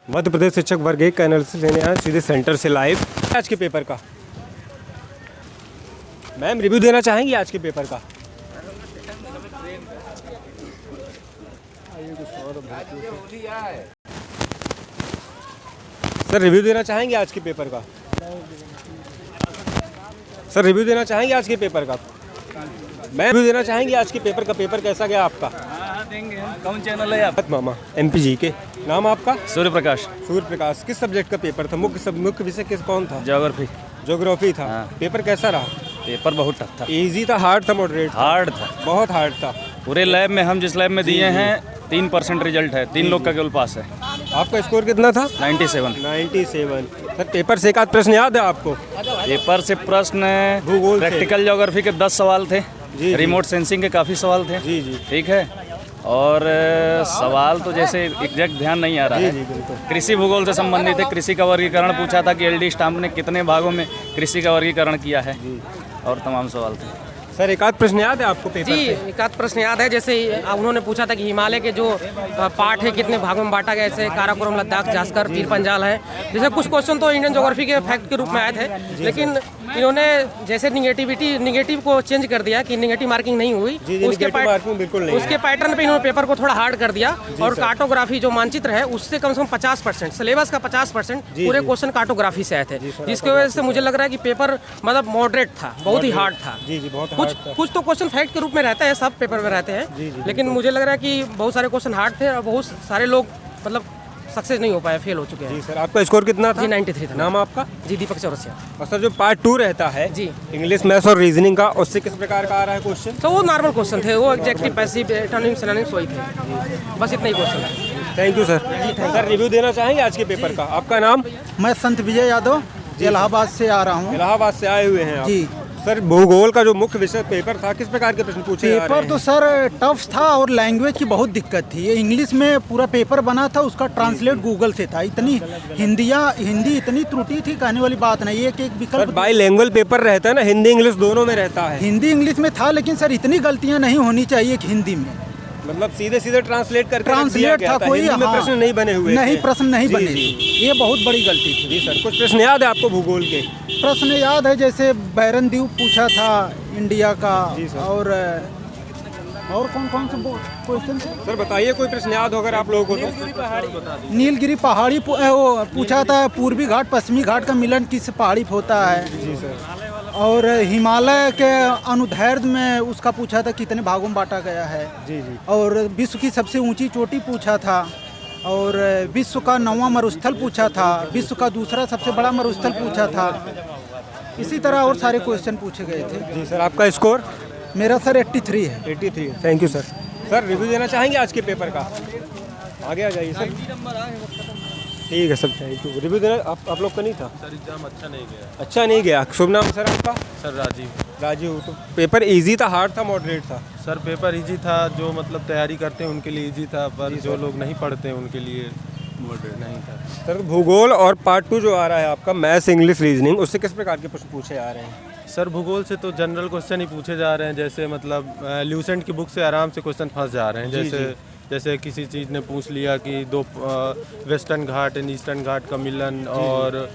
मध्य प्रदेश शिक्षक वर्ग 1 का एनालिसिस लेने आए सीधे सेंटर से लाइव आज के पेपर का। मैम रिव्यू देना चाहेंगी आज के पेपर का? सर रिव्यू देना चाहेंगे आज के पेपर का? सर रिव्यू देना चाहेंगे आज के पेपर का? मैं रिव्यू देना चाहेंगे आज के पेपर का? पेपर कैसा गया आपका? देंगे। कौन चैनल है आप? मामा एमपीजी के। नाम आपका? सूर्य प्रकाश। सूर्य प्रकाश। किस सब्जेक्ट का पेपर था? मुख्य विषय किस कौन था? ज्योग्राफी। ज्योग्राफी था। हाँ। पेपर कैसा रहा? पेपर बहुत टफ था। इजी था, हार्ड था, मॉडरेट था? हार्ड था, बहुत हार्ड था। पूरे लैब में हम जिस लैब में दिए हैं 3% रिजल्ट है, 3 लोग का केवल पास है। आपका स्कोर कितना था? 97। 97। सर पेपर से एक आध प्रश्न याद है आपको? पेपर से प्रश्न भूगोल से। प्रैक्टिकल ज्योग्राफी के 10 सवाल थे, जी। रिमोट सेंसिंग के काफ़ी सवाल थे। जी जी। ठीक है, और सवाल तो जैसे एग्जैक्ट ध्यान नहीं आ रहा जी है। जी बिल्कुल। कृषि भूगोल से संबंधित है। कृषि का वर्गीकरण पूछा था कि एलडी स्टाम्प ने कितने भागों में कृषि का वर्गीकरण किया है, और तमाम सवाल थे। सर एक आध प्रश्न याद है आपको पेपर जी, से? एक आध प्रश्न याद है। जैसे उन्होंने पूछा था कि हिमालय के जो पार्ट है कितने भागों में बांटा गया, जैसे काराकोरम, लद्दाख, जास्कर, पीर पंजाल है। जैसे कुछ क्वेश्चन तो इंडियन ज्योग्राफी के फैक्ट के रूप में आए थे, लेकिन इन्होंने जैसे निगेटिव को चेंज कर दिया कि निगेटिव मार्किंग नहीं हुई। जी, negative marking बिल्कुल नहीं उसके पैटर्न पे इन्होंने पेपर को थोड़ा हार्ड कर दिया, और कार्टोग्राफी जो मानचित्र है उससे कम से कम 50%, सिलेबस का 50% पूरे क्वेश्चन कार्टोग्राफी से आए थे, जिसकी वजह से मुझे लग रहा है कि पेपर मतलब मॉडरेट था, बहुत ही हार्ड था। जी जी बहुत कुछ हार्ड था। कुछ तो क्वेश्चन फैक्ट के रूप में रहते हैं, सब पेपर में रहते हैं, लेकिन मुझे लग रहा है कि बहुत सारे क्वेश्चन हार्ड थे और बहुत सारे लोग मतलब सक्सेस नहीं हो पाए, फेल हो चुके हैं। जी सर आपका स्कोर कितना था? जी 93 था। नाम आपका? जी दीपक चौरसिया। और सर जो पार्ट 2 रहता है जी। इंग्लिश, मैथ्स और रीजनिंग का, उससे किस प्रकार का आ रहा है क्वेश्चन? तो वो नॉर्मल क्वेश्चन थे, वो एग्जेक्टिव, पैसिव, एंटोनिम, सिनोनिम्स वही थे, बस इतना ही क्वेश्चन है। Thank you sir. Sir review देना चाहेंगे आज के पेपर का? आपका नाम? मैं संत विजय यादव इलाहाबाद से आ रहा हूँ। इलाहाबाद से आए हुए हैं आप? जी। सर भूगोल का जो मुख्य विषय पेपर था, किस प्रकार के प्रश्न पूछे जा रहे पेपर हैं? तो सर टफ था और लैंग्वेज की बहुत दिक्कत थी। ये इंग्लिश में पूरा पेपर बना था, उसका ट्रांसलेट गूगल से था। इतनी हिंदी इतनी त्रुटि थी, कहने वाली बात नहीं। एक सर विकल्प बाईलैंग्वेज पेपर रहता है ना, हिंदी इंग्लिश दोनों में रहता है। हिंदी इंग्लिश में था, लेकिन सर इतनी गलतियाँ नहीं होनी चाहिए कि हिंदी में। मतलब सीधे सीधे ट्रांसलेट करके रख दिया ट्रांसलेट गया था कोई, हिंदी में हाँ, प्रश्न नहीं बने हुए नहीं थे। प्रश्न नहीं जी, बने। जी। ये बहुत बड़ी गलती थी। जी सर कुछ प्रश्न याद है आपको भूगोल के? प्रश्न याद है, जैसे बैरन द्वीप पूछा था इंडिया का, जी सर। और कौन से क्वेश्चन थे? सर बताइए कोई प्रश्न याद हो अगर आप लोगों को तो। नीलगिरी पहाड़ी वो पूछा था, पूर्वी घाट पश्चिमी घाट का मिलन किस पहाड़ी पे होता है। जी सर। और हिमालय के अनुदैर्ध्य में उसका पूछा था कितने भागों में बांटा गया है। जी जी। और विश्व की सबसे ऊंची चोटी पूछा था, और विश्व का 9वां मरुस्थल पूछा था, विश्व का दूसरा सबसे बड़ा मरुस्थल पूछा था। इसी तरह और सारे क्वेश्चन पूछे गए थे। जी सर आपका स्कोर? मेरा सर 83 है। 83। Thank you sir. Sir review देना चाहेंगे आज के पेपर का? आगे आ जाइए सर। ठीक है सर, थैंक यू। रिव्यू देना आप लोग का नहीं था? सर एग्जाम अच्छा नहीं गया। अच्छा नहीं गया। शुभ नाम सर आपका? सर राजीव। राजीव। तो पेपर इजी था, हार्ड था, मॉडरेट था? सर पेपर इजी था, जो मतलब तैयारी करते हैं उनके लिए इजी था, पर जो लोग नहीं पढ़ते हैं उनके लिए मॉडरेट नहीं था। सर भूगोल और पार्ट 2 जो आ रहा है आपका, मैथ्स इंग्लिश रीजनिंग, उससे किस प्रकार के प्रश्न पूछे जा रहे हैं? सर भूगोल से तो जनरल क्वेश्चन ही पूछे जा रहे हैं, जैसे मतलब ल्यूसेंट की बुक से आराम से क्वेश्चन फंस जा रहे हैं। जैसे किसी चीज़ ने पूछ लिया कि 2 वेस्टर्न घाट एंड ईस्टर्न घाट का मिलन, और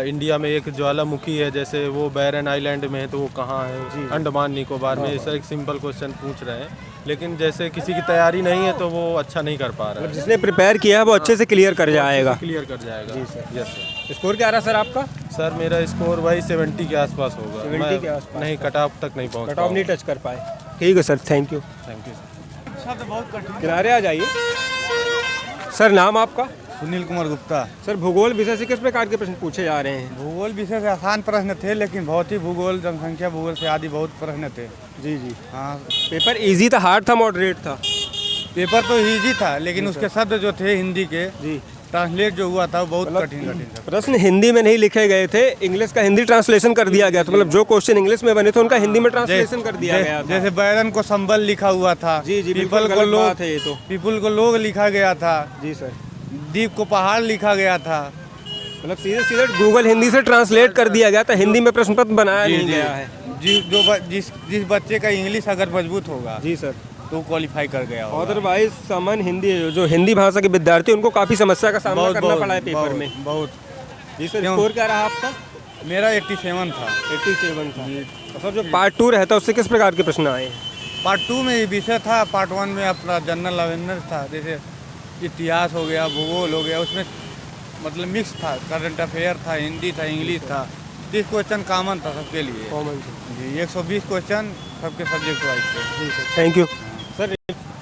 इंडिया में एक ज्वालामुखी है, जैसे वो बैरन आइलैंड में है तो वो कहाँ है, अंडमान निकोबार में। ऐसा एक सिंपल क्वेश्चन पूछ रहे हैं, लेकिन जैसे किसी की तैयारी नहीं है तो वो अच्छा नहीं कर पा रहा है। जिसने प्रिपेयर किया है वो अच्छे से क्लियर कर जाएगा। क्लियर कर जाएगा। जी सर। Yes sir. स्कोर क्या आ रहा है सर आपका? सर मेरा स्कोर वही 70 के आसपास होगा। 70 के आसपास? नहीं, कट ऑफ तक नहीं पहुँच कट ऑफ नहीं टच कर पाए। ठीक है sir, thank you. Thank you sir. किनारे आ जाइए। सर नाम आपका? सुनील कुमार गुप्ता। सर भूगोल विषय से किस प्रकार के प्रश्न पूछे जा रहे हैं? भूगोल विषय से आसान प्रश्न थे, लेकिन भौतिक भूगोल, जनसंख्या भूगोल से आदि बहुत प्रश्न थे। जी जी। हाँ, पेपर इजी था, हार्ड था, मॉडरेट था? पेपर तो इजी था, लेकिन उसके शब्द जो थे हिंदी के, जी। ट्रांसलेट जो हुआ था वो बहुत मतलब कठिन था। प्रश्न हिंदी में नहीं लिखे गए थे, इंग्लिश का हिंदी ट्रांसलेशन कर दिया गया था। मतलब जो क्वेश्चन इंग्लिश में बने थे उनका हिंदी में ट्रांसलेशन कर दिया गया था। जैसे बैरन को संबल लिखा हुआ था। जी जी, पीपल बिल्कुल को गलत लोग बात है ये तो। पीपल को लोग लिखा गया था। जी सर। द्वीप को पहाड़ लिखा गया था। मतलब सीधे सीधे गूगल हिंदी से ट्रांसलेट कर दिया गया था, हिंदी में प्रश्न पत्र बनाया नहीं गया है। जिस बच्चे का इंग्लिश अगर मजबूत होगा जी सर। तो वो क्वालिफाई कर गया होगा। अदरवाइज सामान्य हिंदी जो हिंदी भाषा के विद्यार्थी उनको काफ़ी समस्या का सामना करना पड़ा है पेपर में। बहुत। जी सर, क्यों? स्कोर क्या रहा आपका? मेरा 87 था। 87 था। और सर जो पार्ट 2 रहता है उससे किस प्रकार के प्रश्न आए? पार्ट 2 में ये विषय था, पार्ट 1 में अपना जनरल अवेयरनेस था, जैसे इतिहास हो गया, भूगोल हो गया, उसमें मतलब मिक्स था, करंट अफेयर था, हिंदी था, इंग्लिश था। 30 क्वेश्चन कॉमन था सबके लिए। कॉमन जी 120 क्वेश्चन सबके सब्जेक्ट वाइज थे। जी सर, थैंक यू। सर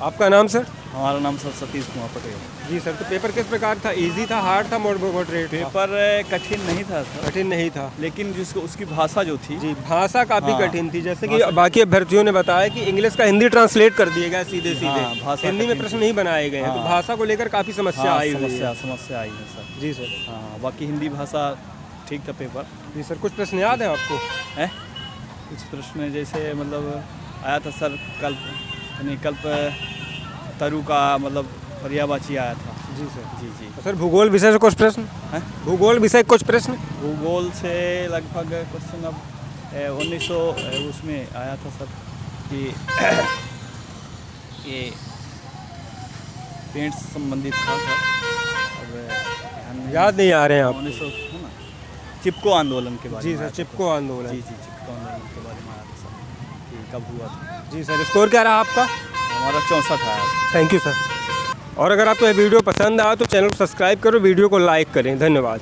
आपका नाम सर? हमारा नाम सर सतीश कुमार पटेल। जी सर, तो पेपर किस प्रकार था? इजी था, हार्ड था, मॉडरेट था? पेपर कठिन नहीं था सर, कठिन नहीं था, लेकिन जिसको उसकी भाषा जो थी, जी भाषा काफ़ी हाँ, कठिन थी। जैसे कि बाकी अभ्यर्थियों ने बताया कि इंग्लिश का हिंदी ट्रांसलेट कर दिया गया सीधे हाँ, सीधे, भाषा हिंदी में कठिन प्रश्न थी। नहीं बनाए गए हैं, तो हाँ। भाषा को लेकर काफ़ी समस्या आई हुई है। समस्या आई है सर। जी सर। हाँ, बाकी हिंदी भाषा ठीक था पेपर। जी सर, कुछ प्रश्न याद है आपको? है कुछ प्रश्न जैसे मतलब आया था सर कल्प तरु का मतलब पर्यायवाची आया था। जी सर। जी जी। तो सर भूगोल विषय से कुछ प्रश्न? हैं? भूगोल विषय कुछ प्रश्न? भूगोल से लगभग क्वेश्चन अब 1900 उसमें आया था सर कि ये पेंट संबंधित था सर। अब याद नहीं आ रहे हैं आप? 1900 है ना, चिपको आंदोलन के बारे जी में सर, आया था। चिपको आंदोलन। जी जी, चिपको आंदोलन के बारे में आया था सर कि कब हुआ था। जी सर, स्कोर क्या रहा आपका? हमारा 64 आया था। Thank you sir. और अगर आपको यह वीडियो पसंद आया तो चैनल को सब्सक्राइब करो, वीडियो को लाइक करें। धन्यवाद।